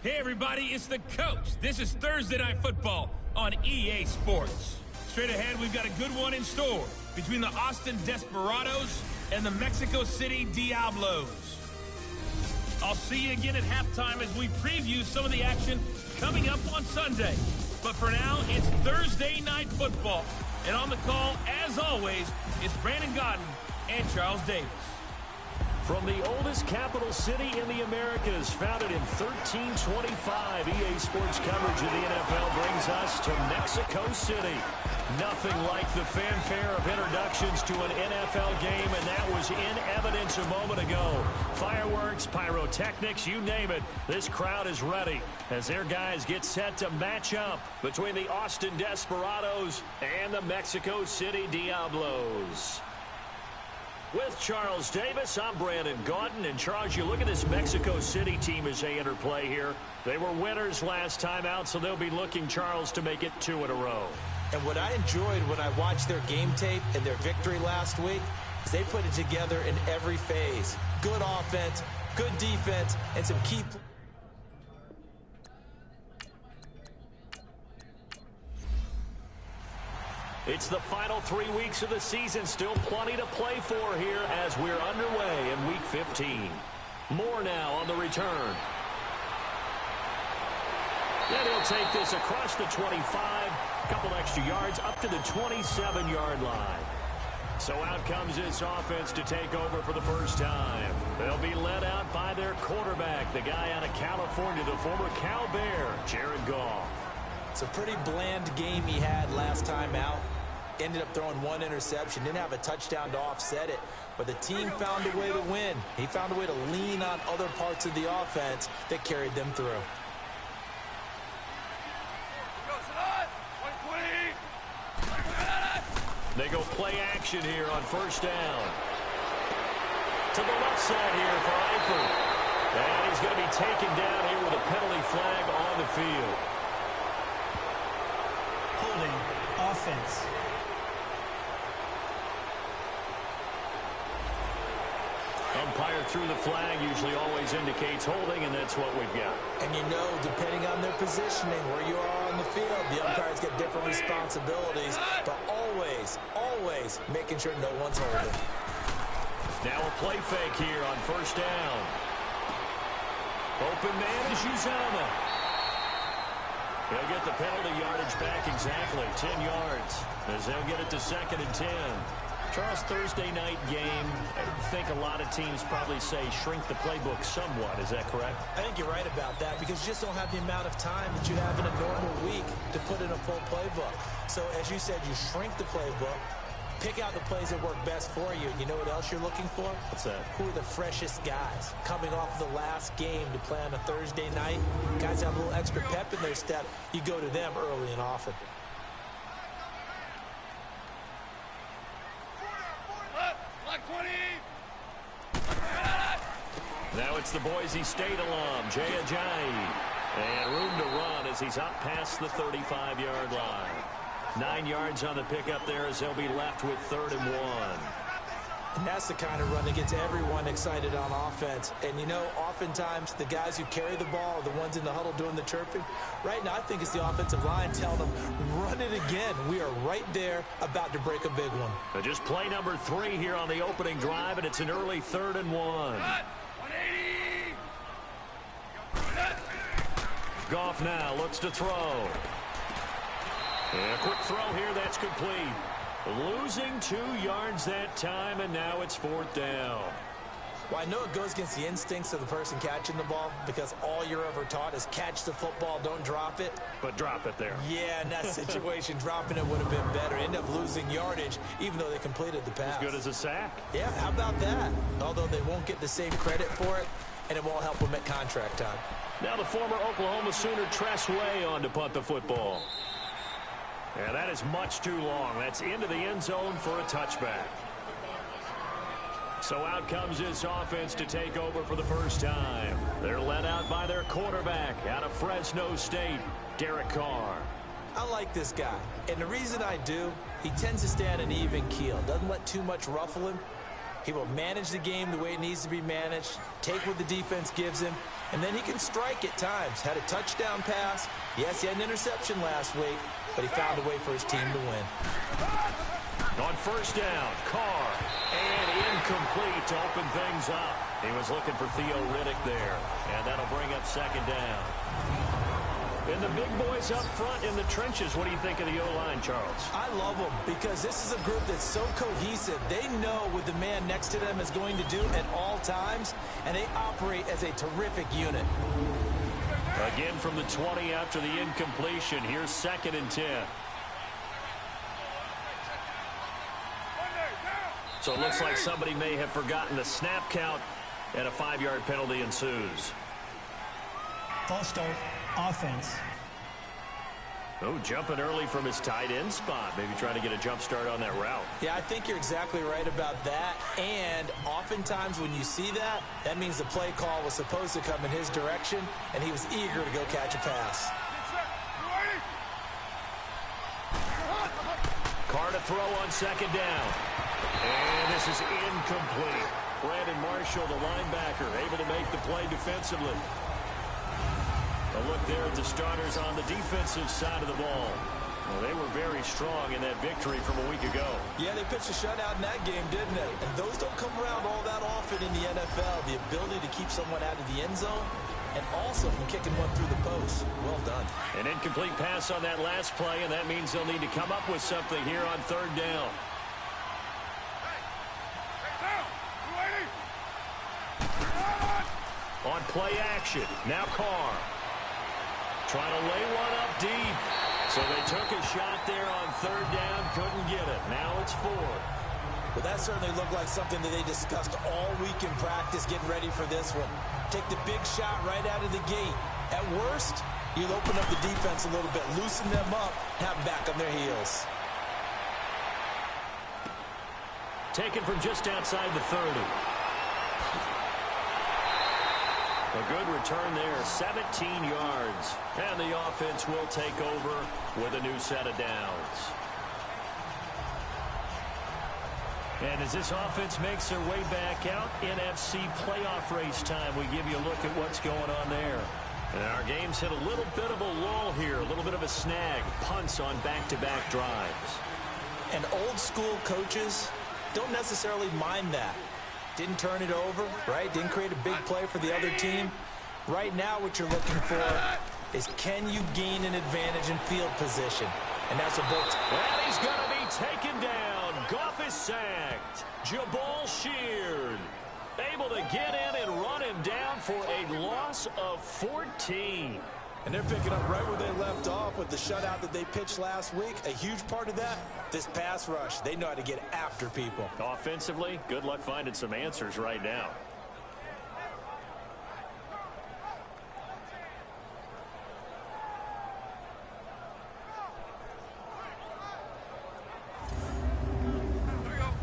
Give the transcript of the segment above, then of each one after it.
Hey everybody, it's the coach. This is Thursday Night Football on EA Sports. Straight ahead, we've got a good one in store between the Austin Desperados and the Mexico City Diablos. I'll see you again at halftime as we preview some of the action coming up on Sunday. But for now, it's Thursday Night Football. And on the call, as always, it's Brandon Godden and Charles Davis. From the oldest capital city in the Americas, founded in 1325, EA Sports coverage of the NFL brings us to Mexico City. Nothing like the fanfare of introductions to an NFL game, and that was in evidence a moment ago. Fireworks, pyrotechnics, you name it. This crowd is ready as their guys get set to match up between the Austin Desperados and the Mexico City Diablos. With Charles Davis, I'm Brandon Gaudin. And Charles, you look at this Mexico City team as they enter play here. They were winners last time out, so they'll be looking, Charles, to make it 2 in a row. And what I enjoyed when I watched their game tape and their victory last week is they put it together in every phase. Good offense, good defense, and some key plays. It's the final 3 weeks of the season. Still plenty to play for here as we're underway in Week 15. More now on the return. And he'll take this across the 25. A couple extra yards up to the 27-yard line. So out comes this offense to take over for the first time. They'll be led out by their quarterback, the guy out of California, the former Cal Bear, Jared Goff. It's a pretty bland game he had last time out. Ended up throwing 1 interception. Didn't have a touchdown to offset it. But the team found a way to win. He found a way to lean on other parts of the offense that carried them through. They go play action here on first down. To the left side here for Eifert. And he's going to be taken down here with a penalty flag on the field. Holding offense. Umpire through the flag usually always indicates holding, and that's what we've got. And you know, depending on their positioning, where you are on the field, the umpires get different responsibilities, but always making sure no one's holding. Now a play fake here on first down. Open man is Uzama. He'll get the penalty yardage back exactly, 10 yards, as they'll get it to 2nd and 10. Charles, Thursday night game, I think a lot of teams probably say shrink the playbook somewhat. Is that correct? I think you're right about that because you just don't have the amount of time that you have in a normal week to put in a full playbook. So, as you said, you shrink the playbook, pick out the plays that work best for you. You know what else you're looking for? What's that? Who are the freshest guys coming off the last game to play on a Thursday night? Guys have a little extra pep in their step. You go to them early and often. Now it's the Boise State alum, Jay Ajayi. And room to run as he's up past the 35-yard line. 9 yards on the pickup there as they'll be left with 3rd and 1. And that's the kind of run that gets everyone excited on offense. And, you know, oftentimes the guys who carry the ball are the ones in the huddle doing the chirping. Right now, I think it's the offensive line telling them, run it again. We are right there about to break a big one. But just play number 3 here on the opening drive, and it's an early 3rd and 1. Goff now looks to throw. And a quick throw here, that's complete. Losing 2 yards that time, and now it's 4th down. Well, I know it goes against the instincts of the person catching the ball because all you're ever taught is catch the football, don't drop it. But drop it there. Yeah, in that situation, dropping it would have been better. End up losing yardage, even though they completed the pass. As good as a sack. Yeah, how about that? Although they won't get the same credit for it, and it won't help them at contract time. Now the former Oklahoma Sooner Tress Way on to punt the football. And that is much too long. That's into the end zone for a touchback. So out comes this offense to take over for the first time. They're led out by their quarterback out of Fresno State, Derek Carr. I like this guy, and the reason I do, he tends to stay on an even keel. Doesn't let too much ruffle him. He will manage the game the way it needs to be managed, take what the defense gives him, and then he can strike at times. Had a touchdown pass. Yes, he had an interception last week, but he found a way for his team to win. On first down, Carr, and incomplete to open things up. He was looking for Theo Riddick there, and that'll bring up second down. And the big boys up front in the trenches, what do you think of the O-line, Charles? I love them because this is a group that's so cohesive. They know what the man next to them is going to do at all times, and they operate as a terrific unit. Again from the 20 after the incompletion. Here's 2nd and 10. So it looks like somebody may have forgotten the snap count, and a 5-yard penalty ensues. False start, offense. Oh, jumping early from his tight end spot. Maybe trying to get a jump start on that route. Yeah, I think you're exactly right about that. And oftentimes when you see that, that means the play call was supposed to come in his direction, and he was eager to go catch a pass. Carr to throw on second down. And this is incomplete. Brandon Marshall, the linebacker, able to make the play defensively. A look there at the starters on the defensive side of the ball. Well, they were very strong in that victory from a week ago. Yeah, they pitched a shutout in that game, didn't they? And those don't come around all that often in the NFL. The ability to keep someone out of the end zone and also from kicking one through the post. Well done. An incomplete pass on that last play, and that means they'll need to come up with something here on third down. On play action, now Carr. Trying to lay one up deep. So they took a shot there on third down, couldn't get it. Now it's 4. Well, that certainly looked like something that they discussed all week in practice, getting ready for this one. Take the big shot right out of the gate. At worst, you'll open up the defense a little bit, loosen them up, have them back on their heels. Taken from just outside the 30. A good return there, 17 yards. And the offense will take over with a new set of downs. And as this offense makes their way back out, NFC playoff race time, we give you a look at what's going on there. And our game's hit a little bit of a lull here, a little bit of a snag. Punts on back-to-back drives. And old school coaches don't necessarily mind that. Didn't turn it over, right? Didn't create a big play for the other team. Right now what you're looking for is, can you gain an advantage in field position? And that's what both. And he's going to be taken down. Goff is sacked. Jabal Sheard able to get in and run him down for a loss of 14. And they're picking up right where they left off with the shutout that they pitched last week. A huge part of that, this pass rush. They know how to get after people. Offensively, good luck finding some answers right now.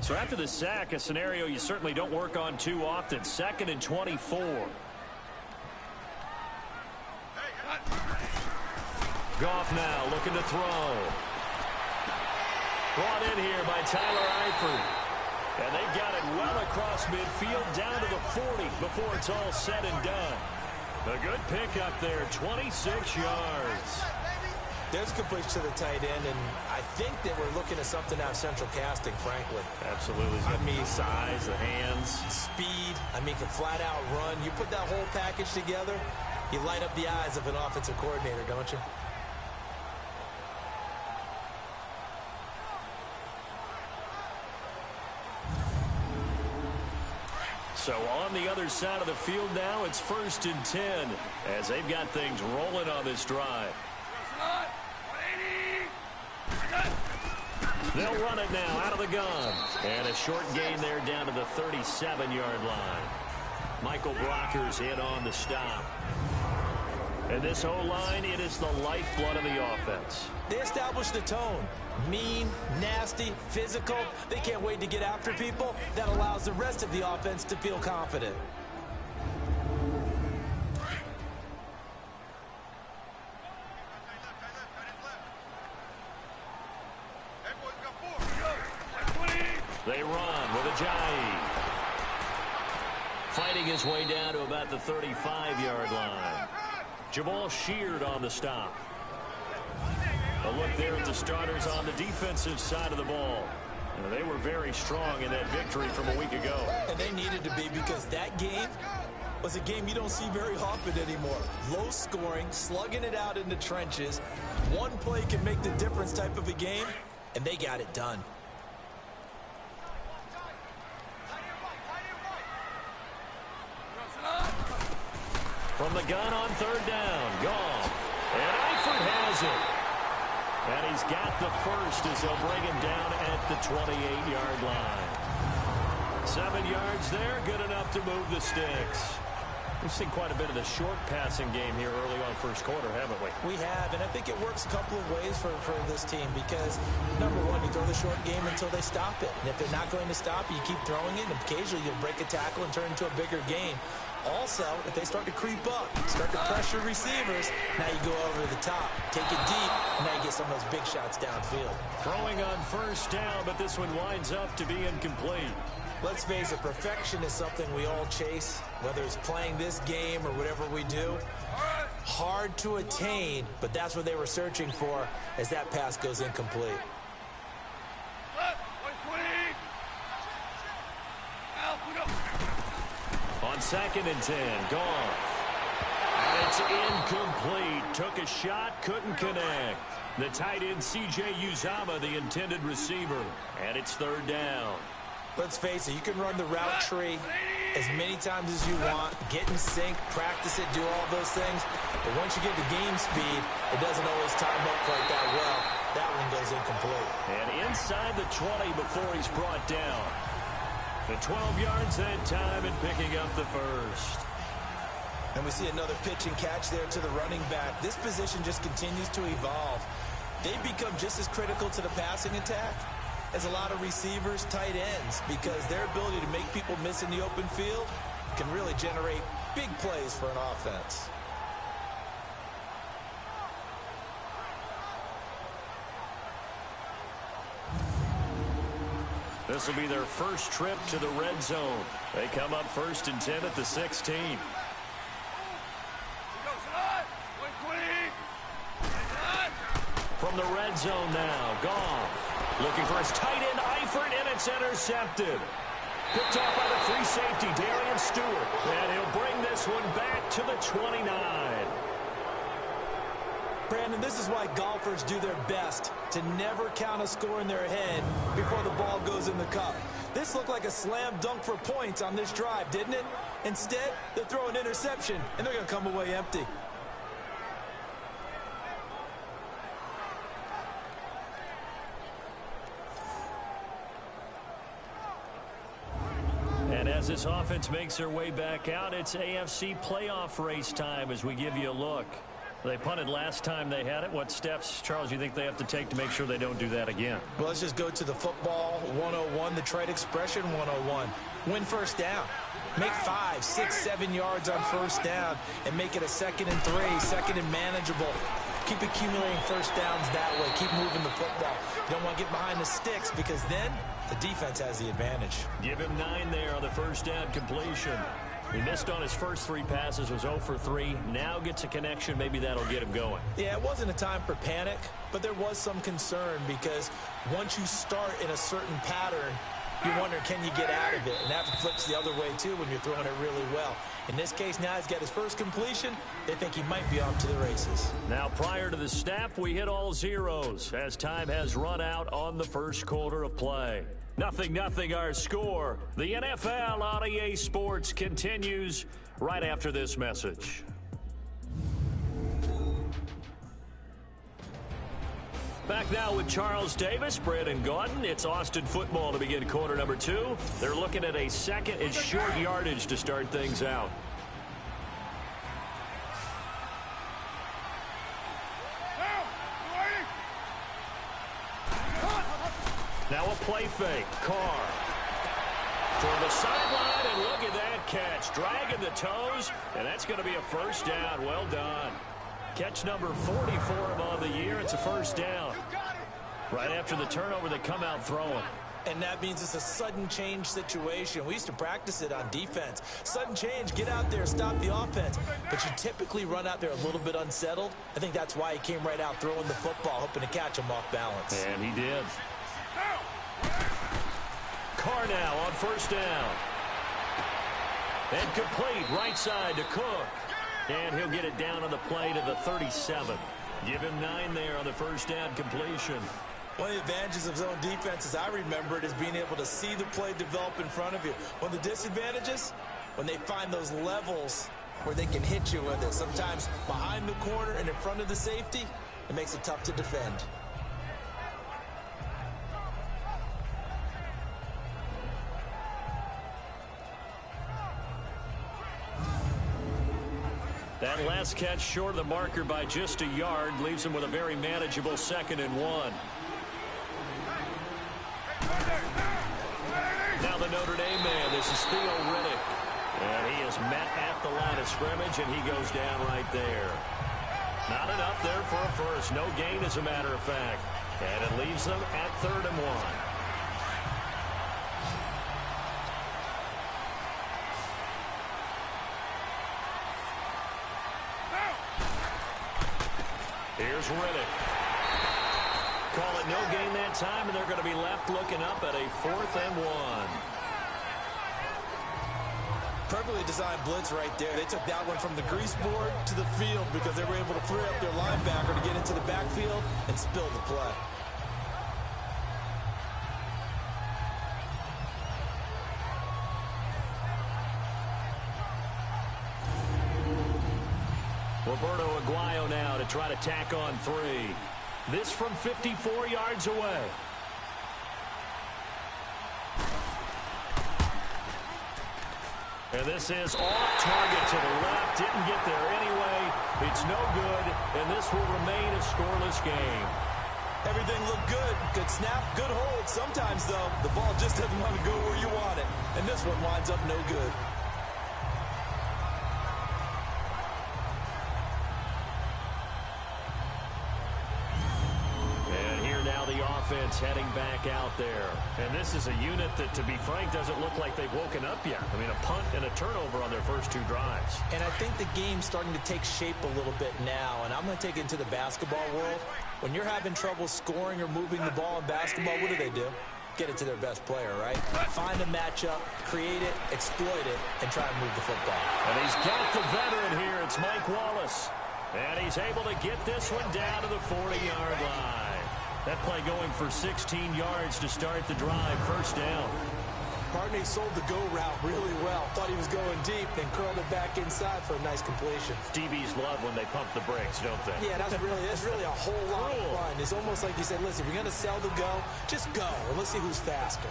So after the sack, a scenario you certainly don't work on too often. 2nd and 24. Goff now looking to throw. Brought in here by Tyler Eifert. And they got it well across midfield down to the 40 before it's all said and done. A good pickup there, 26 yards. There's completion to the tight end, and I think that we're looking at something out of central casting, frankly. Absolutely. I mean, size, the hands. Speed. I mean, can flat out run. You put that whole package together, you light up the eyes of an offensive coordinator, don't you? So on the other side of the field now, it's 1st and 10 as they've got things rolling on this drive. They'll run it now out of the gun. And a short gain there down to the 37-yard line. Michael Brocker's in on the stop. And this O-line, it is the lifeblood of the offense. They establish the tone. Mean, nasty, physical. They can't wait to get after people. That allows the rest of the offense to feel confident. They run with Ajayi. fighting his way down to about the 35-yard line. Jamal Sheard on the stop. A look there at the starters on the defensive side of the ball. They were very strong in that victory from a week ago. And they needed to be, because that game was a game you don't see very often anymore. Low scoring, slugging it out in the trenches. One play can make the difference type of a game, and they got it done. From the gun on third down, Goff. And Eifert has it. And he's got the first as they'll bring him down at the 28-yard line. 7 yards there, good enough to move the sticks. We've seen quite a bit of the short passing game here early on first quarter, haven't we? We have, and I think it works a couple of ways for this team because, number one, you throw the short game until they stop it. And if they're not going to stop it, you keep throwing it, and occasionally you'll break a tackle and turn it into a bigger game. Also, if they start to creep up, start to pressure receivers, now you go over the top, take it deep, and now you get some of those big shots downfield. Throwing on first down, but this one winds up to be incomplete. Let's face it, perfection is something we all chase, whether it's playing this game or whatever we do. Hard to attain, but that's what they were searching for as that pass goes incomplete. On 2nd and 10, Goff. And it's incomplete. Took a shot, couldn't connect. The tight end, C.J. Uzomah, the intended receiver. And it's third down. Let's face it, you can run the route tree as many times as you want, get in sync, practice it, do all those things. But once you get to game speed, it doesn't always time up quite that well. That one goes incomplete. And inside the 20 before he's brought down. The 12 yards that time and picking up the first. And we see another pitch and catch there to the running back. This position just continues to evolve. They become just as critical to the passing attack as a lot of receivers, tight ends, because their ability to make people miss in the open field can really generate big plays for an offense. This will be their first trip to the red zone. They come up 1st and 10 at the 16. From the red zone now, Goff looking for his tight end, Eifert, and it's intercepted. Picked off by the free safety, Darian Stewart. And he'll bring this one back to the 29. Brandon, this is why golfers do their best to never count a score in their head before the ball goes in the cup. This looked like a slam dunk for points on this drive, didn't it? Instead, they throw an interception, and they're going to come away empty. And as this offense makes their way back out, it's AFC playoff race time as we give you a look. They punted last time they had it. What steps, Charles, you think they have to take to make sure they don't do that again? Well, let's just go to the football 101, the trade expression 101. Win first down. Make 5, 6, 7 yards on first down and make it a 2nd and 3, 2nd and manageable. Keep accumulating first downs that way. Keep moving the football. You don't want to get behind the sticks because then the defense has the advantage. Give him 9 there on the first down completion. He missed on his first 3 passes, was 0 for 3. Now gets a connection. Maybe that'll get him going. Yeah, it wasn't a time for panic, but there was some concern because once you start in a certain pattern, you wonder, can you get out of it? And that flips the other way, too, when you're throwing it really well. In this case, now he's got his first completion. They think he might be off to the races. Now, prior to the snap, we hit all zeros as time has run out on the first quarter of play. 0-0 our score. The NFL on EA Sports continues right after this message. Back now with Charles Davis, Brandon Gaudin. It's Austin football to begin quarter number 2. They're looking at a 2nd and short yardage to start things out. Now a play fake. Carr toward the sideline, and look at that catch. Dragging the toes, and that's going to be a first down. Well done. Catch number 40 for him on the year. It's a first down. Right after the turnover, they come out throwing. And that means it's a sudden change situation. We used to practice it on defense. Sudden change, get out there, stop the offense. But you typically run out there a little bit unsettled. I think that's why he came right out throwing the football, hoping to catch him off balance. And he did. Carr now on first down. And complete right side to Cook. And he'll get it down on the play to the 37. Give him 9 there on the first down completion. One of the advantages of zone defense, as I remember it, is being able to see the play develop in front of you. One of the disadvantages, when they find those levels where they can hit you with it. Sometimes behind the corner and in front of the safety, it makes it tough to defend. That last catch short of the marker by just a yard leaves him with a very manageable 2nd and 1. Now the Notre Dame man, this is Theo Riddick. And he is met at the line of scrimmage, and he goes down right there. Not enough there for a first. No gain, as a matter of fact. And it leaves them at 3rd and 1. Here's Riddick. Call it no gain that time, and they're going to be left looking up at a 4th and 1. Perfectly designed blitz right there. They took that one from the grease board to the field because they were able to free up their linebacker to get into the backfield and spill the play. Roberto Aguayo now to try to tack on 3. This from 54 yards away. And this is off target to the left. Didn't get there anyway. It's no good, and this will remain a scoreless game. Everything looked good. Good snap, good hold. Sometimes, though, the ball just doesn't want to go where you want it. And this one winds up no good. Offense heading back out there. And this is a unit that, to be frank, doesn't look like they've woken up yet. I mean, a punt and a turnover on their first 2 drives. And I think the game's starting to take shape a little bit now. And I'm going to take it into the basketball world. When you're having trouble scoring or moving the ball in basketball, what do? Get it to their best player, right? Find a matchup, create it, exploit it, and try and move the football. And he's got the veteran here. It's Mike Wallace. And he's able to get this one down to the 40-yard line. That play going for 16 yards to start the drive. First down. Partney sold the go route really well. Thought he was going deep, then curled it back inside for a nice completion. DBs love when they pump the brakes, don't they? Yeah, that's really a whole lot of fun. It's almost like you said, listen, if you're going to sell the go, just go, and let's see who's faster.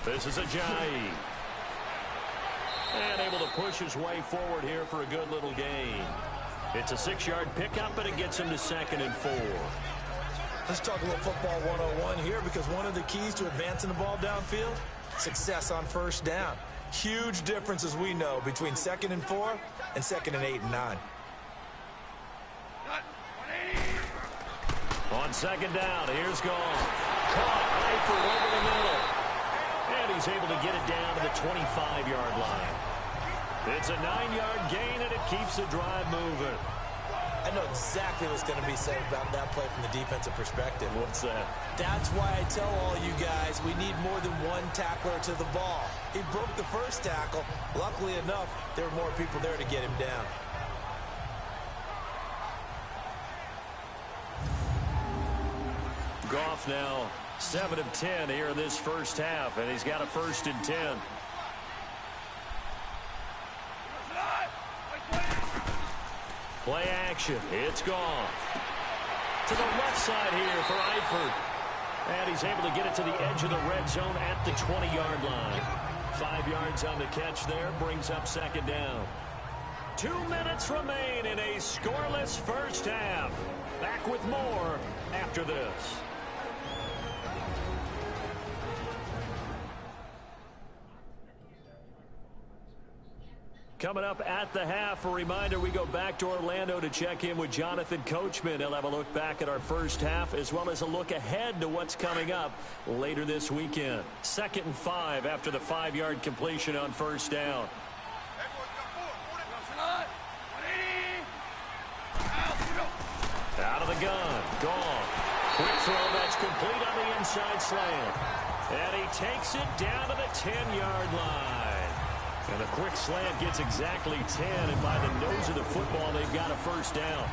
This is Ajayi. And able to push his way forward here for a good little gain. It's a 6-yard pickup, and it gets him to 2nd and 4. Let's talk a little football 101 here, because one of the keys to advancing the ball downfield, success on first down. Huge difference, as we know, between 2nd and 4 and 2nd and 8 and 9. On 2nd down, here's Goff. Caught Eifert over the middle. And he's able to get it down to the 25-yard line. It's a 9-yard gain, and it keeps the drive moving. I know exactly what's going to be said about that play from the defensive perspective. What's that? That's why I tell all you guys we need more than one tackler to the ball. He broke the first tackle. Luckily enough, there were more people there to get him down. Goff now 7 of 10 here in this first half, and he's got a 1st and 10. Play action. It's Goff. To the left side here for Eifert. And he's able to get it to the edge of the red zone at the 20-yard line. 5 yards on the catch there, brings up 2nd down. 2 minutes remain in a scoreless first half. Back with more after this. Coming up at the half, a reminder, we go back to Orlando to check in with Jonathan Coachman. He'll have a look back at our first half as well as a look ahead to what's coming up later this weekend. 2nd and 5 after the 5-yard completion on first down. Out of the gun. Gone. Quick throw that's complete on the inside slant. And he takes it down to the 10-yard line. And the quick slant gets exactly 10. And by the nose of the football, they've got a first down.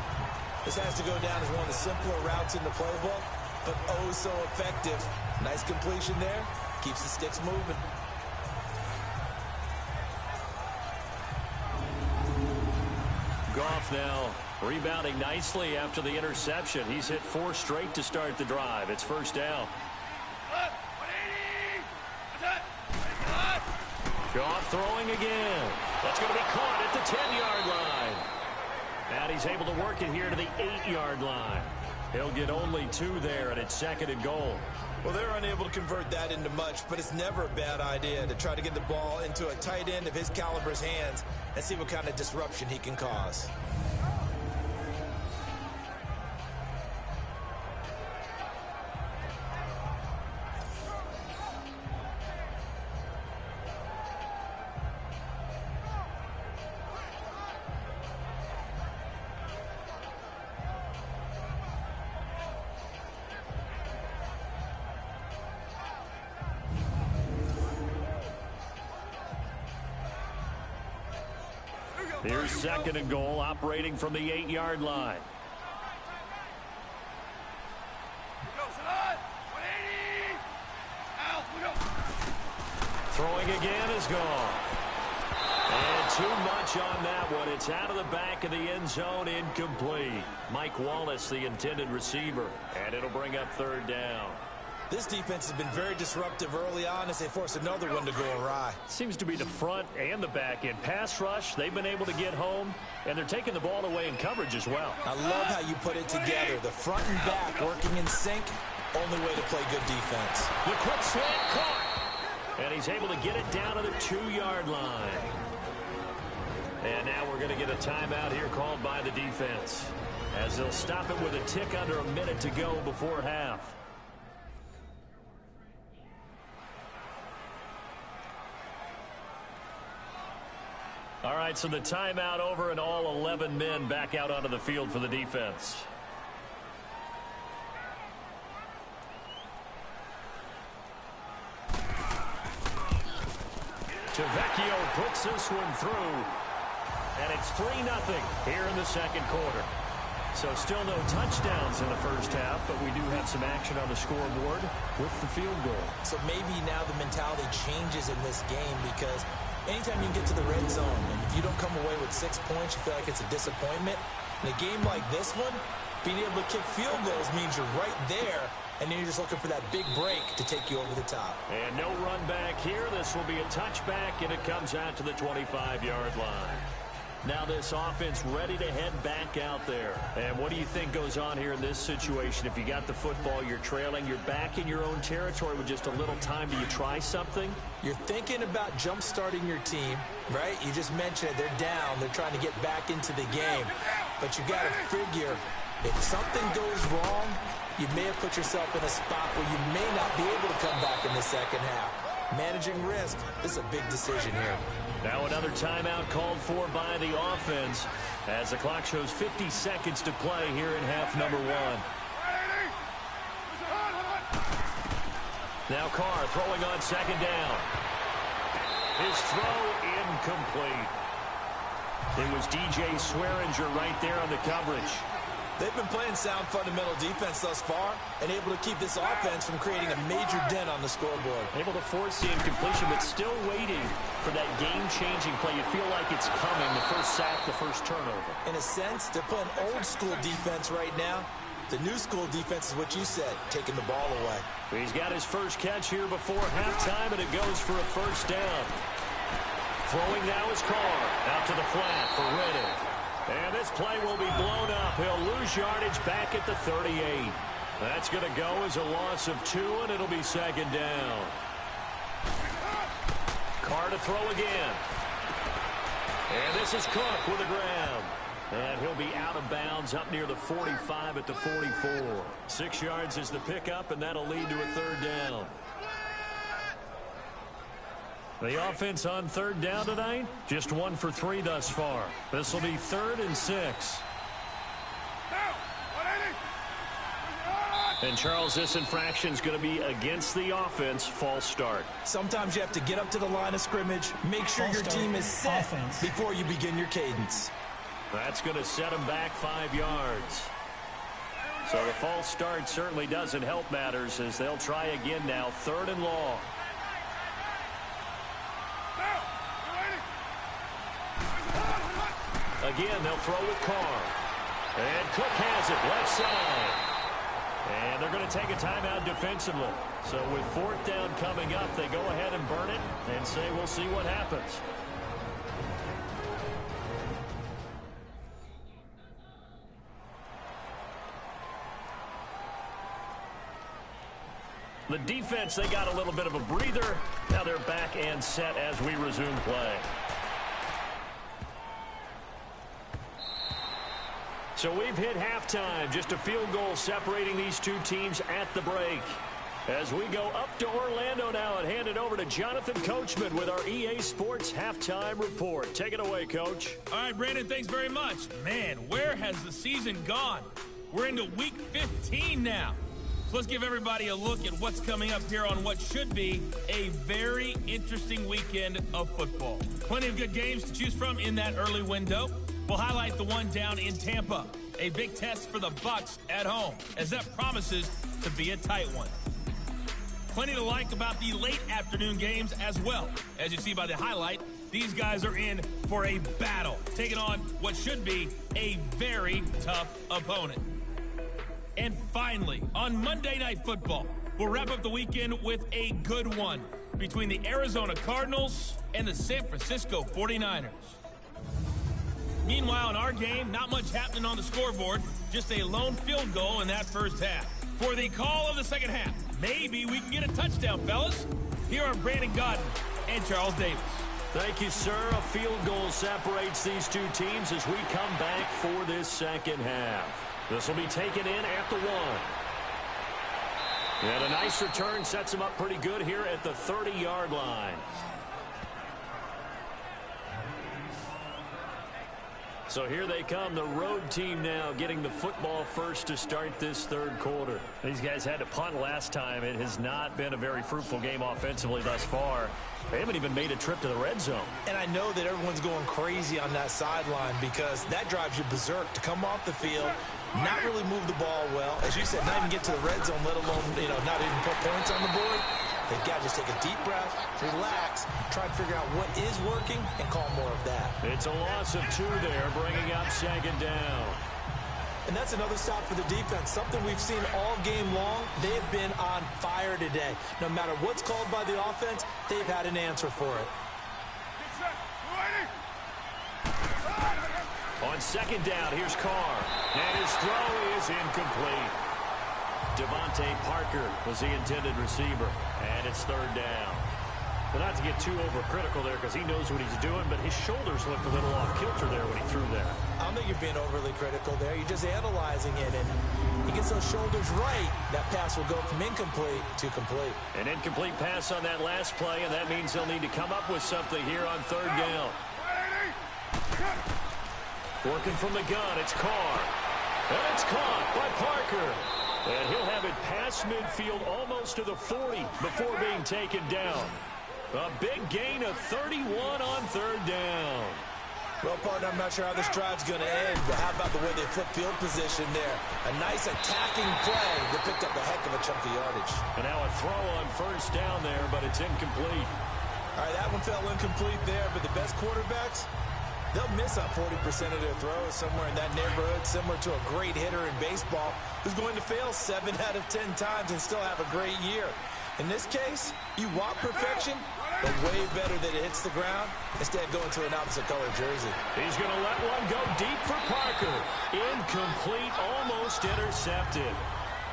This has to go down as one of the simpler routes in the playbook, but oh so effective. Nice completion there. Keeps the sticks moving. Goff now rebounding nicely after the interception. He's hit 4 straight to start the drive. It's first down. Goff throwing again. That's going to be caught at the 10-yard line. And he's able to work it here to the 8-yard line. He'll get only 2 there, and it's 2nd and goal. Well, they're unable to convert that into much, but it's never a bad idea to try to get the ball into a tight end of his caliber's hands and see what kind of disruption he can cause. Here's 2nd and goal, operating from the 8-yard line. Throwing again is gone. And too much on that one. It's out of the back of the end zone, incomplete. Mike Wallace, the intended receiver. And it'll bring up 3rd down. This defense has been very disruptive early on as they force another one to go awry. Seems to be the front and the back end. Pass rush, they've been able to get home, and they're taking the ball away in coverage as well. I love how you put it together. The front and back working in sync. Only way to play good defense. The quick slant caught. And he's able to get it down to the 2-yard line. And now we're going to get a timeout here called by the defense, as they'll stop it with a tick under a minute to go before half. All right, so the timeout over and all 11 men back out onto the field for the defense. Tavecchio puts this one through, and it's 3-0 here in the 2nd quarter. So still no touchdowns in the first half, but we do have some action on the scoreboard with the field goal. So maybe now the mentality changes in this game, because anytime you get to the red zone, and if you don't come away with 6 points, you feel like it's a disappointment. In a game like this one, being able to kick field goals means you're right there, and then you're just looking for that big break to take you over the top. And no run back here. This will be a touchback, and it comes out to the 25-yard line. Now this offense ready to head back out there. And what do you think goes on here in this situation? If you got the football, you're trailing, you're back in your own territory with just a little time. Do you try something? You're thinking about jump-starting your team, right? You just mentioned it. They're down. They're trying to get back into the game. But you got to figure, if something goes wrong, you may have put yourself in a spot where you may not be able to come back in the second half. Managing risk, this is a big decision here. Now another timeout called for by the offense as the clock shows 50 seconds to play here in half number 1. Now Carr throwing on 2nd down. His throw incomplete. It was DJ Swearinger right there on the coverage. They've been playing sound fundamental defense thus far and able to keep this offense from creating a major dent on the scoreboard. Able to force the incompletion, but still waiting for that game-changing play. You feel like it's coming, the first sack, the first turnover. In a sense, they're playing old-school defense right now. The new school defense is what you said, taking the ball away. He's got his first catch here before halftime, and it goes for a first down. Throwing now is Carr out to the flat for Reddick. And this play will be blown up. He'll lose yardage back at the 38. That's going to go as a loss of 2, and it'll be 2nd down. Carr to throw again. And this is Cook with the grab. And he'll be out of bounds up near the 45 at the 44. 6 yards is the pickup, and that'll lead to a third down. The offense on third down tonight, just 1 for 3 thus far. This will be 3rd and 6. And, Charles, this infraction is going to be against the offense, false start. Sometimes you have to get up to the line of scrimmage, make sure your team is set before you begin your cadence. That's going to set them back 5 yards. So the false start certainly doesn't help matters as they'll try again now, 3rd and long. Again, they'll throw with Carr. And Cook has it left side. And they're going to take a timeout defensively. So with 4th down coming up, they go ahead and burn it and say we'll see what happens. The defense, they got a little bit of a breather. Now they're back and set as we resume play. So we've hit halftime. Just a field goal separating these two teams at the break. As we go up to Orlando now and hand it over to Jonathan Coachman with our EA Sports Halftime Report. Take it away, Coach. All right, Brandon, thanks very much. Man, where has the season gone? We're into week 15 now. So let's give everybody a look at what's coming up here on what should be a very interesting weekend of football. Plenty of good games to choose from in that early window. We'll highlight the one down in Tampa, a big test for the Bucs at home, as that promises to be a tight one. Plenty to like about the late afternoon games as well. As you see by the highlight, these guys are in for a battle, taking on what should be a very tough opponent. And finally, on Monday Night Football, we'll wrap up the weekend with a good one between the Arizona Cardinals and the San Francisco 49ers. Meanwhile, in our game, not much happening on the scoreboard, just a lone field goal in that first half. For the call of the second half, maybe we can get a touchdown, fellas. Here are Brandon Gaudin and Charles Davis. Thank you, sir. A field goal separates these two teams as we come back for this second half. This will be taken in at the 1. And a nice return sets him up pretty good here at the 30-yard line. So here they come, the road team now getting the football first to start this third quarter. These guys had to punt last time. It has not been a very fruitful game offensively thus far. They haven't even made a trip to the red zone. And I know that everyone's going crazy on that sideline because that drives you berserk to come off the field, not really move the ball well. As you said, not even get to the red zone, let alone, not even put points on the board. They've got to just take a deep breath, relax, try to figure out what is working, and call more of that. It's a loss of 2 there, bringing up 2nd down. And that's another stop for the defense, something we've seen all game long. They've been on fire today. No matter what's called by the offense, they've had an answer for it. On 2nd down, here's Carr. And his throw is incomplete. Devontae Parker was the intended receiver, and it's 3rd down. Well, not to get too overcritical there because he knows what he's doing, but his shoulders looked a little off kilter there when he threw there. I don't think you're being overly critical there. You're just analyzing it, and he gets those shoulders right. That pass will go from incomplete to complete. An incomplete pass on that last play, and that means they'll need to come up with something here on 3rd down. Working from the gun, it's Carr. And it's caught by Parker. And he'll have it past midfield almost to the 40 before being taken down. A big gain of 31 on 3rd down. Well, partner, I'm not sure how this drive's going to end, but how about the way they flip field position there? A nice attacking play that picked up a heck of a chunk of yardage. And now a throw on 1st down there, but it's incomplete. All right, that one fell incomplete there, but the best quarterbacks, they'll miss on 40% of their throws, somewhere in that neighborhood, similar to a great hitter in baseball who's going to fail 7 out of 10 times and still have a great year. In this case, you want perfection, but way better that it hits the ground instead of going to an opposite color jersey. He's going to let one go deep for Parker. Incomplete, almost intercepted.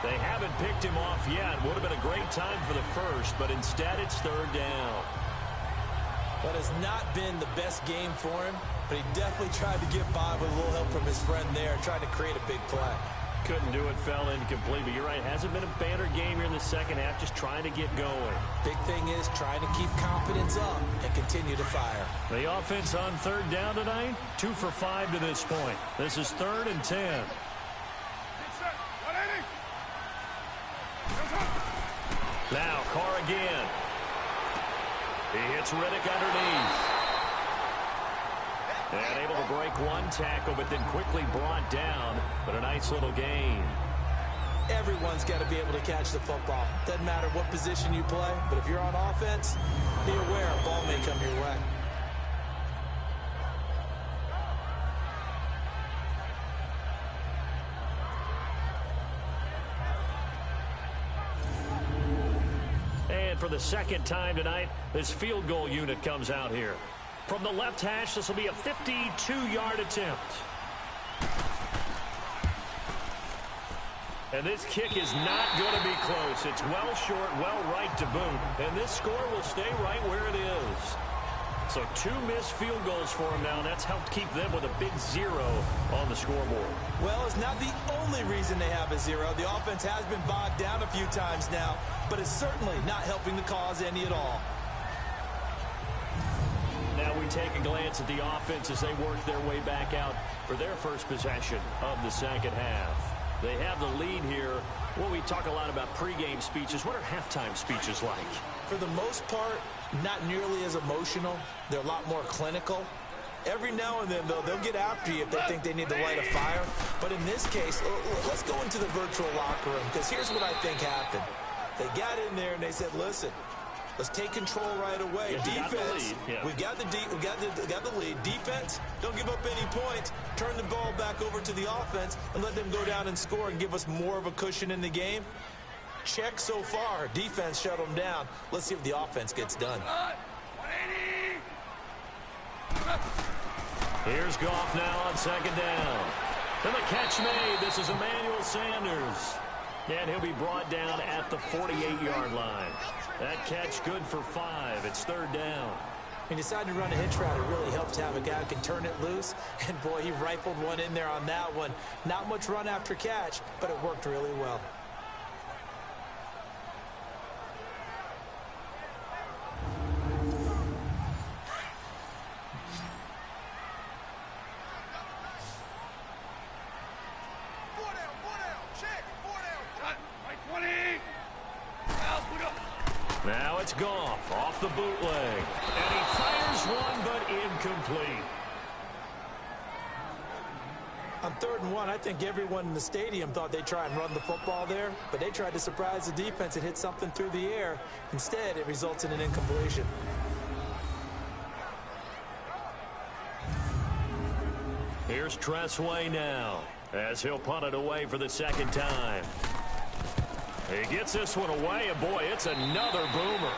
They haven't picked him off yet. Would have been a great time for the first, but instead it's 3rd down. But it's not been the best game for him, but he definitely tried to get by with a little help from his friend there, trying to create a big play. Couldn't do it, fell incomplete, but you're right, hasn't been a banner game here in the second half, just trying to get going. Big thing is trying to keep confidence up and continue to fire. The offense on third down tonight, 2 for 5 to this point. This is 3rd and 10. Now Carr again. He hits Riddick underneath. And able to break one tackle, but then quickly brought down. But a nice little gain. Everyone's got to be able to catch the football. Doesn't matter what position you play, but if you're on offense, be aware a ball may come your way. For the second time tonight, this field goal unit comes out here. From the left hash, this will be a 52-yard attempt. And this kick is not going to be close. It's well short, well right to boot. And this score will stay right where it is. So 2 missed field goals for him now. That's helped keep them with a big 0 on the scoreboard. Well, it's not the only reason they have a 0. The offense has been bogged down a few times now, but it's certainly not helping the cause any at all. Now we take a glance at the offense as they work their way back out for their first possession of the second half. They have the lead here. Well, we talk a lot about pregame speeches. What are halftime speeches like? For the most part, not nearly as emotional. They're a lot more clinical. Every now and then, though, they'll get after you if they think they need to light a fire. But in this case, let's go into the virtual locker room, because here's what I think happened. They got in there and they said, listen, let's take control right away. Defense, we've got the lead. Defense, don't give up any points. Turn the ball back over to the offense and let them go down and score and give us more of a cushion in the game. Check so far. Defense shut them down. Let's see if the offense gets done. Here's Goff now on second down. And the catch made. This is Emmanuel Sanders. And he'll be brought down at the 48-yard line. That catch good for 5. It's 3rd down. He decided to run a hitch route. It really helps to have a guy who can turn it loose. And, boy, he rifled one in there on that one. Not much run after catch, but it worked really well. Now it's Goff off the bootleg. And he fires one, but incomplete. On 3rd and 1, I think everyone in the stadium thought they'd try and run the football there, but they tried to surprise the defense and hit something through the air. Instead, it results in an incompletion. Here's Tressway now, as he'll punt it away for the second time. He gets this one away, and boy, it's another boomer.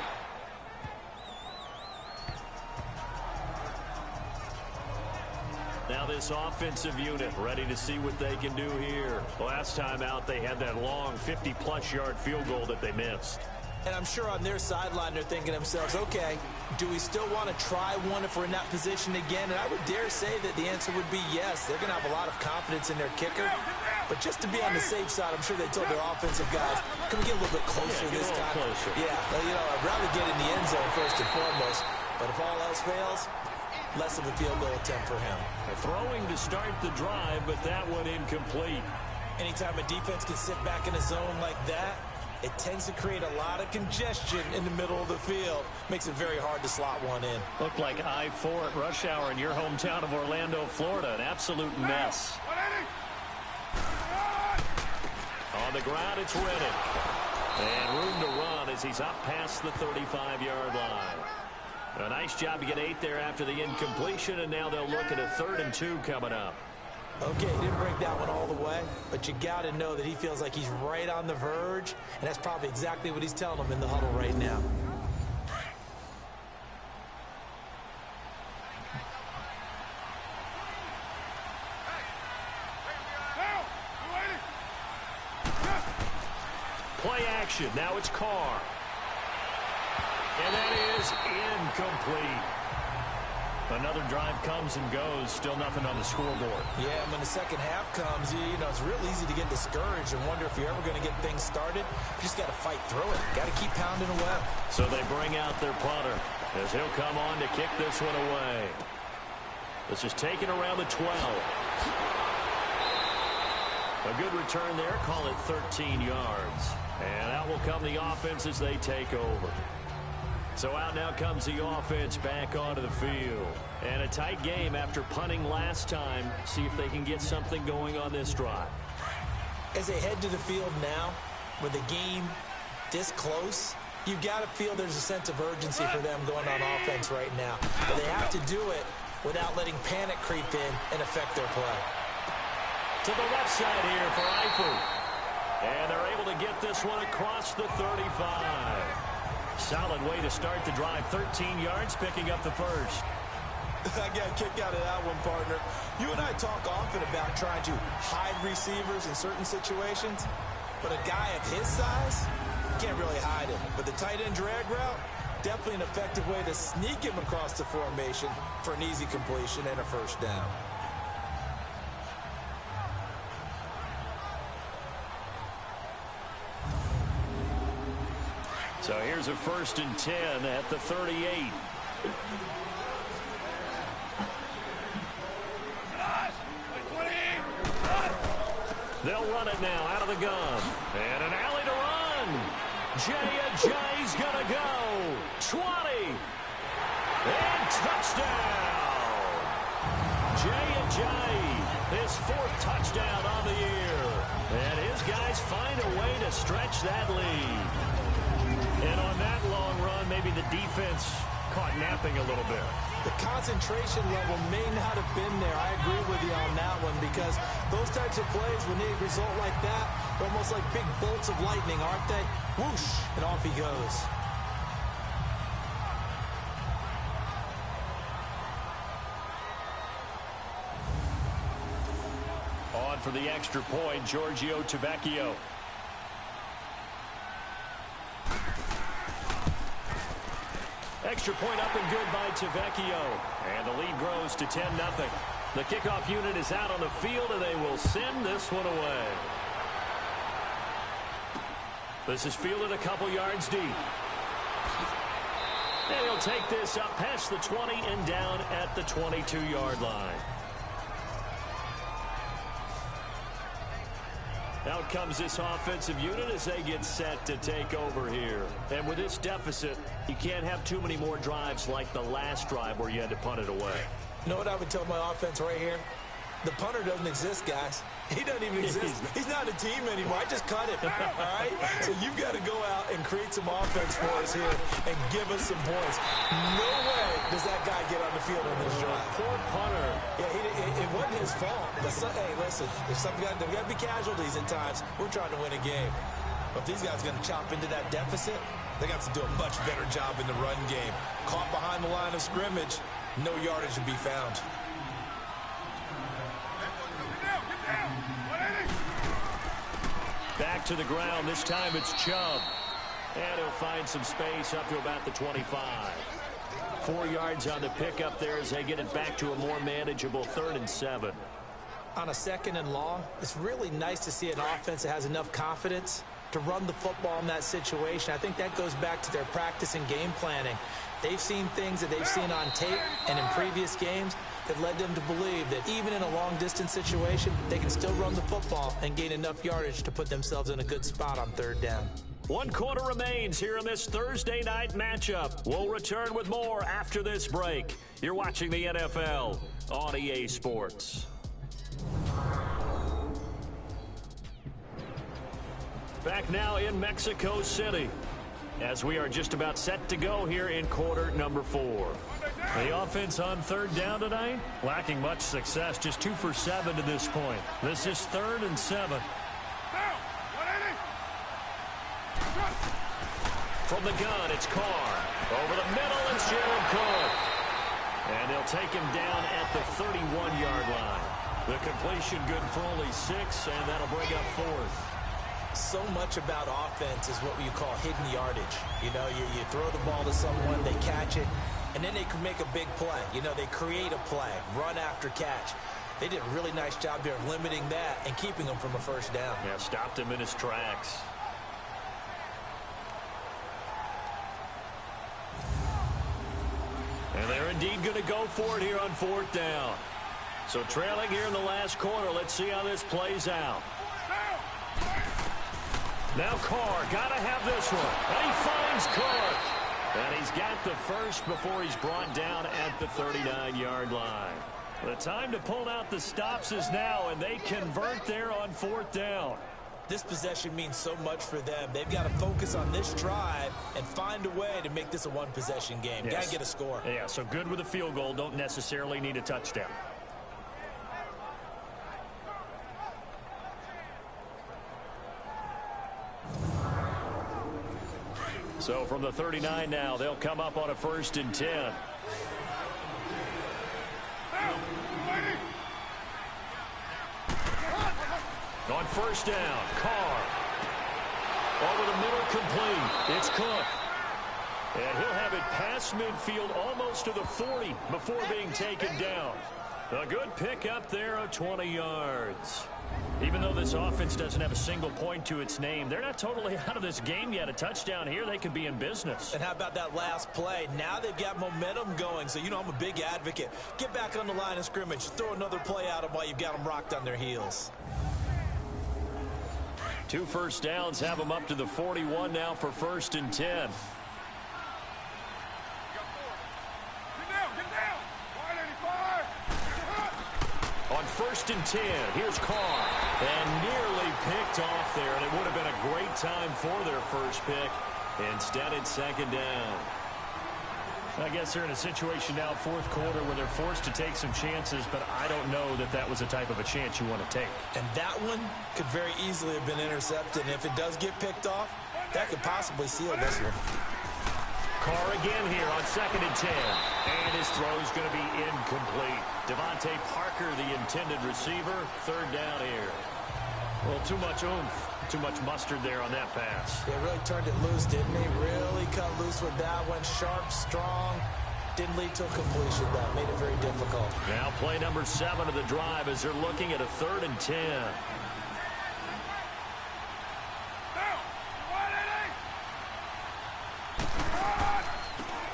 Now this offensive unit ready to see what they can do here. Last time out, they had that long 50-plus yard field goal that they missed. And I'm sure on their sideline they're thinking to themselves, okay, do we still want to try one if we're in that position again? And I would dare say that the answer would be yes. They're going to have a lot of confidence in their kicker. But just to be on the safe side, I'm sure they told their offensive guys, can we get a little bit closer this time? Closer. Yeah, well, you know, I'd rather get in the end zone first and foremost. But if all else fails, less of a field goal attempt for him. Throwing to start the drive, but that one incomplete. Anytime a defense can sit back in a zone like that, it tends to create a lot of congestion in the middle of the field. Makes it very hard to slot one in. Looked like I-4 at rush hour in your hometown of Orlando, Florida. An absolute mess. On the ground, it's Riddick. And room to run as he's up past the 35-yard line. A nice job to get 8 there after the incompletion, and now they'll look at a 3rd and 2 coming up. Okay, he didn't break that one all the way, but you got to know that he feels like he's right on the verge, and that's probably exactly what he's telling them in the huddle right now. Play action. Now it's Carr. And that is incomplete. Another drive comes and goes. Still nothing on the scoreboard. Yeah, when the second half comes, you know, it's real easy to get discouraged and wonder if you're ever going to get things started. You just got to fight through it. Got to keep pounding away. So they bring out their punter as he'll come on to kick this one away. This is taken around the 12. A good return there. Call it 13 yards. And out will come the offense as they take over. So out now comes the offense back onto the field. And a tight game after punting last time. See if they can get something going on this drive. As they head to the field now, with the game this close, you've got to feel there's a sense of urgency for them going on offense right now. But they have to do it without letting panic creep in and affect their play. To the left side here for Eifert. And they're able to get this one across the 35. Solid way to start the drive. 13 yards, picking up the first. I got a kick out of that one, partner. You and I talk often about trying to hide receivers in certain situations, but a guy of his size, you can't really hide him. But the tight end drag route, definitely an effective way to sneak him across the formation for an easy completion and a first down. So here's a 1st and 10 at the 38. They'll run it now out of the gun. And an alley to run. Jay's going to go. 20. And touchdown. Jay, his 4th touchdown on the year. And his guys find a way to stretch that lead. And on that long run, maybe the defense caught napping a little bit. The concentration level may not have been there. I agree with you on that one because those types of plays, when they result like that, they're almost like big bolts of lightning, aren't they? Whoosh, and off he goes. On for the extra point, Giorgio Tavecchio. Extra point up and good by Tavecchio. And the lead grows to 10-0. The kickoff unit is out on the field, and they will send this one away. This is fielded a couple yards deep. And he'll take this up past the 20 and down at the 22-yard line. Out comes this offensive unit as they get set to take over here. And with this deficit, you can't have too many more drives like the last drive where you had to punt it away. You know what I would tell my offense right here? The punter doesn't exist, guys. He doesn't even exist. He's not a team anymore. I just cut him, all right? So you've got to go out and create some offense for us here and give us some points. No way does that guy get on the field on this drive. Poor punter. Yeah, it wasn't his fault. Hey, listen, there's got to be casualties at times. We're trying to win a game. But if these guys are going to chop into that deficit, they got to do a much better job in the run game. Caught behind the line of scrimmage, no yardage to be found. Back to the ground. This time it's Chubb. And he'll find some space up to about the 25. 4 yards on the pickup there as they get it back to a more manageable 3rd and 7. On a 2nd and long, it's really nice to see an offense that has enough confidence to run the football in that situation. I think that goes back to their practice and game planning. They've seen things that they've seen on tape and in previous games that led them to believe that even in a long-distance situation, they can still run the football and gain enough yardage to put themselves in a good spot on 3rd down. 1 quarter remains here in this Thursday night matchup. We'll return with more after this break. You're watching the NFL on EA Sports. Back now in Mexico City as we are just about set to go here in quarter number 4. The offense on 3rd down tonight, lacking much success, just 2 for 7 to this point. This is 3rd and 7. From the gun, it's Carr. Over the middle, it's Jared Cook. And they'll take him down at the 31-yard line. The completion good for only 6, and that'll bring up 4th. so much about offense is what you call hidden yardage. You know, you throw the ball to someone, they catch it, and then they can make a big play. You know, they create a play, run after catch. They did a really nice job there of limiting that and keeping him from a first down. Yeah, stopped him in his tracks. And they're indeed going to go for it here on 4th down. So trailing here in the last quarter. Let's see how this plays out. Now Carr, got to have this one. And he finds Cook. And he's got the first before he's brought down at the 39-yard line. The time to pull out the stops is now, and they convert there on 4th down. This possession means so much for them. They've got to focus on this drive and find a way to make this a one-possession game. Yes. Got to get a score. Yeah, so good with a field goal. Don't necessarily need a touchdown. So from the 39 now, they'll come up on a 1st and 10. On 1st down, Carr. Over the middle, complete. It's Cook. And he'll have it past midfield almost to the 40 before being taken down. A good pick up there of 20 yards. Even though this offense doesn't have a single point to its name, they're not totally out of this game yet. A touchdown here, they could be in business. And how about that last play? Now they've got momentum going. So, you know, I'm a big advocate. Get back on the line of scrimmage. Throw another play at them while you've got them rocked on their heels. 2 first downs have them up to the 41 now for 1st and 10. On 1st and 10, here's Carr. And nearly picked off there, and it would have been a great time for their first pick. Instead, it's 2nd down. I guess they're in a situation now, 4th quarter, where they're forced to take some chances, but I don't know that that was the type of a chance you want to take. And that one could very easily have been intercepted. And if it does get picked off, that could possibly seal this one. Carr again here on 2nd and 10. And his throw is going to be incomplete. Devontae Parker, the intended receiver. 3rd down here. Well, too much oomph. Too much mustard there on that pass. They really turned it loose, didn't he? Really cut loose with that one. Sharp, strong. Didn't lead to a completion, though. Made it very difficult. Now play number 7 of the drive as they're looking at a 3rd and 10.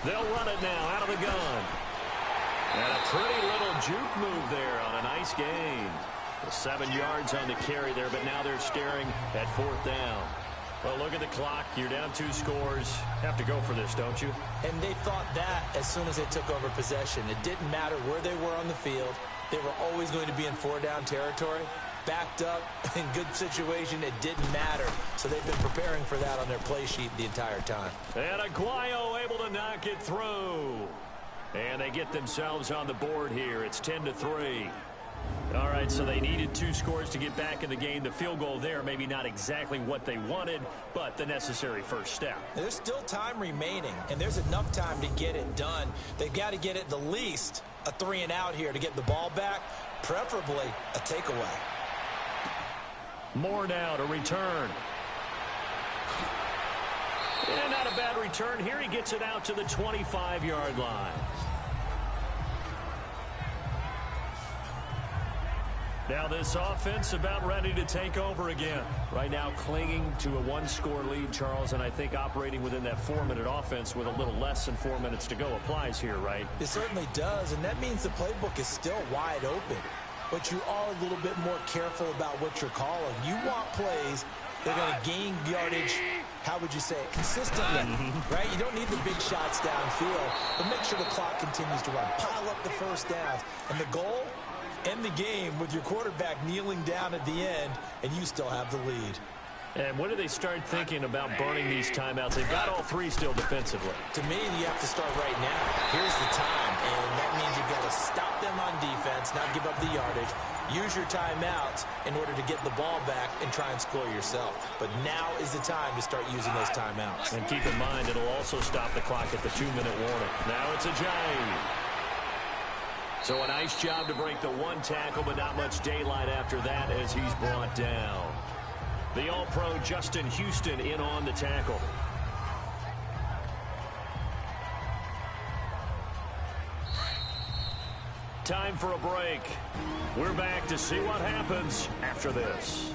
They'll run it now out of the gun. And a pretty little juke move there on a nice gain. 7 yards on the carry there, but now they're staring at 4th down. Well, look at the clock. You're down 2 scores. Have to go for this, don't you? And they thought that as soon as they took over possession. It didn't matter where they were on the field. They were always going to be in 4-down territory. Backed up, in good situation, it didn't matter. So they've been preparing for that on their play sheet the entire time. And Aguayo able to knock it through. And they get themselves on the board here. It's 10-3. All right, so they needed 2 scores to get back in the game. The field goal there, maybe not exactly what they wanted, but the necessary first step. There's still time remaining, and there's enough time to get it done. They've got to get at the least a 3-and-out here to get the ball back, preferably a takeaway. More now to return. And not a bad return here. He gets it out to the 25-yard line. Now this offense about ready to take over again. Right now clinging to a 1-score lead, Charles, and I think operating within that 4-minute offense with a little less than 4 minutes to go applies here, right? It certainly does, and that means the playbook is still wide open. But you are a little bit more careful about what you're calling. You want plays that are going to gain yardage, how would you say it, consistently, right? You don't need the big shots downfield, but make sure the clock continues to run. Pile up the first downs. And the goal? End the game with your quarterback kneeling down at the end, and you still have the lead. And when do they start thinking about burning these timeouts? They've got all 3 still defensively. To me, you have to start right now. Here's the time, and that means you've got to stop them on defense, not give up the yardage. Use your timeouts in order to get the ball back and try and score yourself. But now is the time to start using those timeouts. And keep in mind, it'll also stop the clock at the 2-minute warning. Now it's a Ajayi. So a nice job to break the 1 tackle, but not much daylight after that as he's brought down. The All-Pro Justin Houston in on the tackle. Time for a break. We're back to see what happens after this.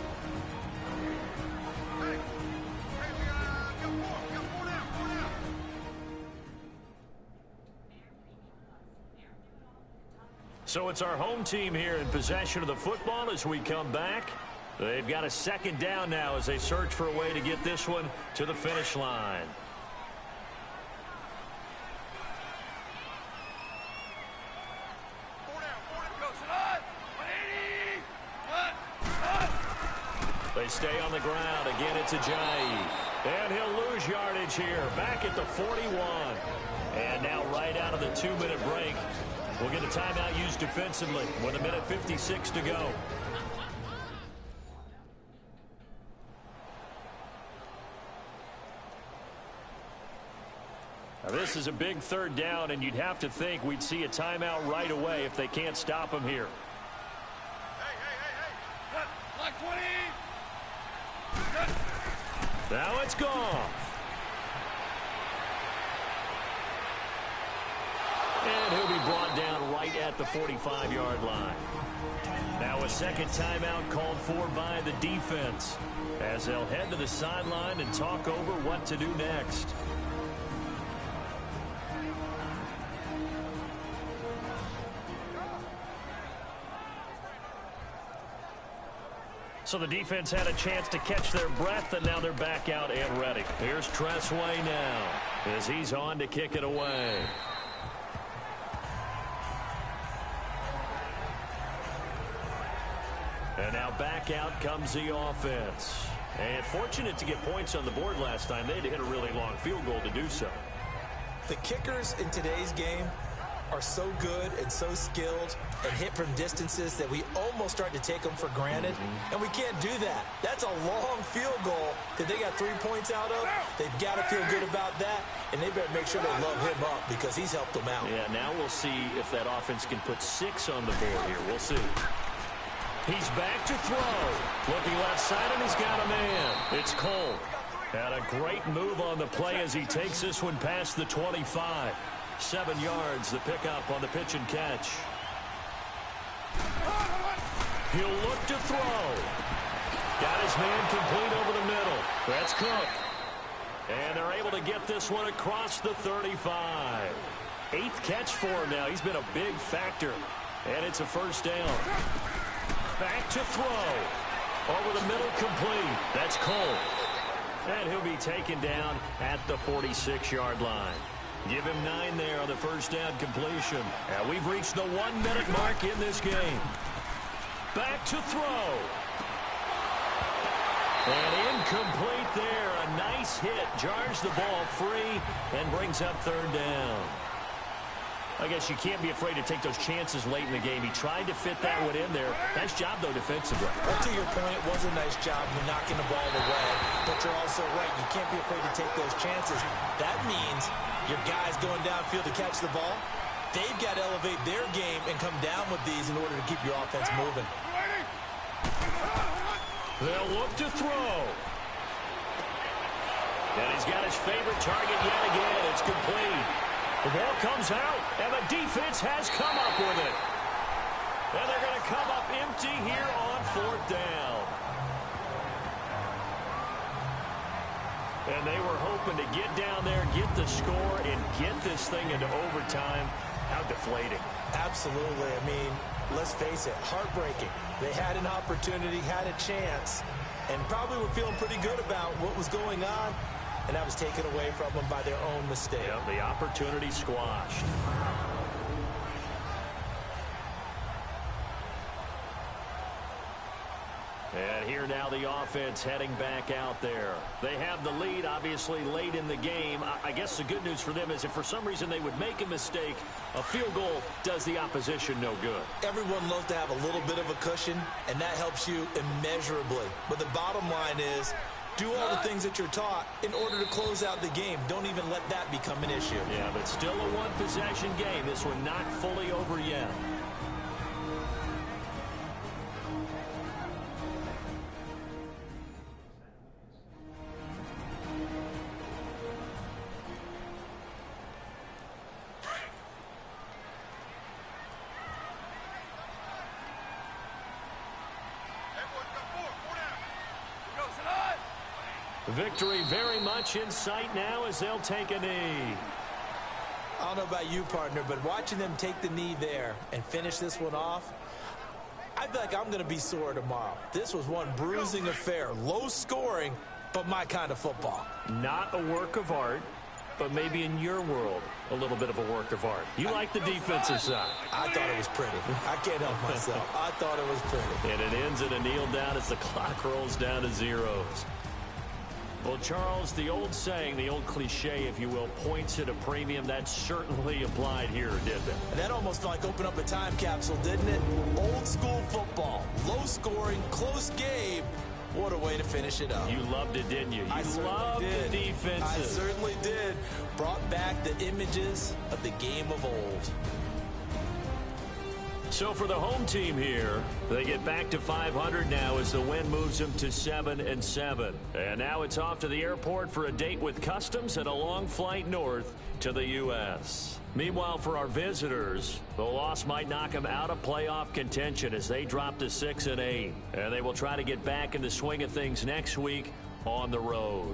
So it's our home team here in possession of the football as we come back. They've got a second down now as they search for a way to get this one to the finish line. They stay on the ground. Again, it's Ajayi. And he'll lose yardage here. Back at the 41. And now right out of the 2-minute break, we'll get a timeout used defensively with 1:56 to go. Now this is a big third down, and you'd have to think we'd see a timeout right away if they can't stop him here. Block 20. Now it's gone. And he'll be brought down right at the 45-yard line. Now a second timeout called for by the defense as they'll head to the sideline and talk over what to do next. So the defense had a chance to catch their breath, and now they're back out and ready. Here's Tressway now as he's on to kick it away. And now back out comes the offense. And fortunate to get points on the board last time. They had to hit a really long field goal to do so. The kickers in today's game are so good and so skilled and hit from distances that we almost start to take them for granted. And we can't do that. That's a long field goal that they got 3 points out of. They've got to feel good about that, and they better make sure they love him up because he's helped them out. Yeah, now we'll see if that offense can put 6 on the board here. We'll see. He's back to throw. Looking left side, and he's got a man. It's Cole. And a great move on the play as he takes this one past the 25. 7 yards, the pickup on the pitch and catch. He'll look to throw. Got his man complete over the middle. That's Cook. And they're able to get this one across the 35. 8th catch for him now. He's been a big factor. And it's a first down. Back to throw. Over the middle, complete. That's Cole. And he'll be taken down at the 46-yard line. Give him 9 there on the first down completion. And we've reached the 1-minute mark in this game. Back to throw. And incomplete there. A nice hit. Jars the ball free and brings up third down. I guess you can't be afraid to take those chances late in the game. He tried to fit that one in there. Nice job, though, defensively. Well, to your point, it was a nice job knocking the ball away. But you're also right. You can't be afraid to take those chances. That means your guys going downfield to catch the ball, they've got to elevate their game and come down with these in order to keep your offense moving. They'll look to throw. And he's got his favorite target yet again. It's complete. The ball comes out, and the defense has come up with it. And they're going to come up empty here on 4th down. And they were hoping to get down there, get the score, and get this thing into overtime. How deflating. Absolutely. I mean, let's face it, heartbreaking. They had an opportunity, had a chance, and probably were feeling pretty good about what was going on. And that was taken away from them by their own mistake. Yep, the opportunity squashed. And here now the offense heading back out there. They have the lead, obviously, late in the game. I guess the good news for them is if for some reason they would make a mistake, a field goal does the opposition no good. Everyone loves to have a little bit of a cushion, and that helps you immeasurably. But the bottom line is, do all the things that you're taught in order to close out the game. Don't even let that become an issue. Yeah, but still a one-possession game. This one not fully over yet. Victory very much in sight now as they'll take a knee. I don't know about you, partner, but watching them take the knee there and finish this one off, I feel like I'm going to be sore tomorrow. This was one bruising affair. Low scoring, but my kind of football. Not a work of art, but maybe in your world, a little bit of a work of art. You like the defensive side. I thought it was pretty. I can't help myself. I thought it was pretty. And it ends in a kneel down as the clock rolls down to zeros. Well, Charles, the old saying, the old cliche, if you will, points at a premium, that certainly applied here, didn't it? And that almost like opened up a time capsule, didn't it? Old school football, low scoring, close game. What a way to finish it up. You loved it, didn't you? You loved did. the defenses. I certainly did. Brought back the images of the game of old. So for the home team here, they get back to 500 now as the win moves them to 7-7. And now it's off to the airport for a date with Customs and a long flight north to the U.S. Meanwhile, for our visitors, the loss might knock them out of playoff contention as they drop to 6-8. And they will try to get back in the swing of things next week on the road.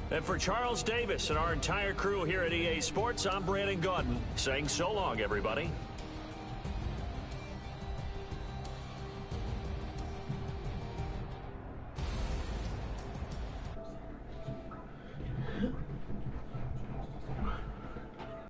And for Charles Davis and our entire crew here at EA Sports, I'm Brandon Gaudin saying so long, everybody.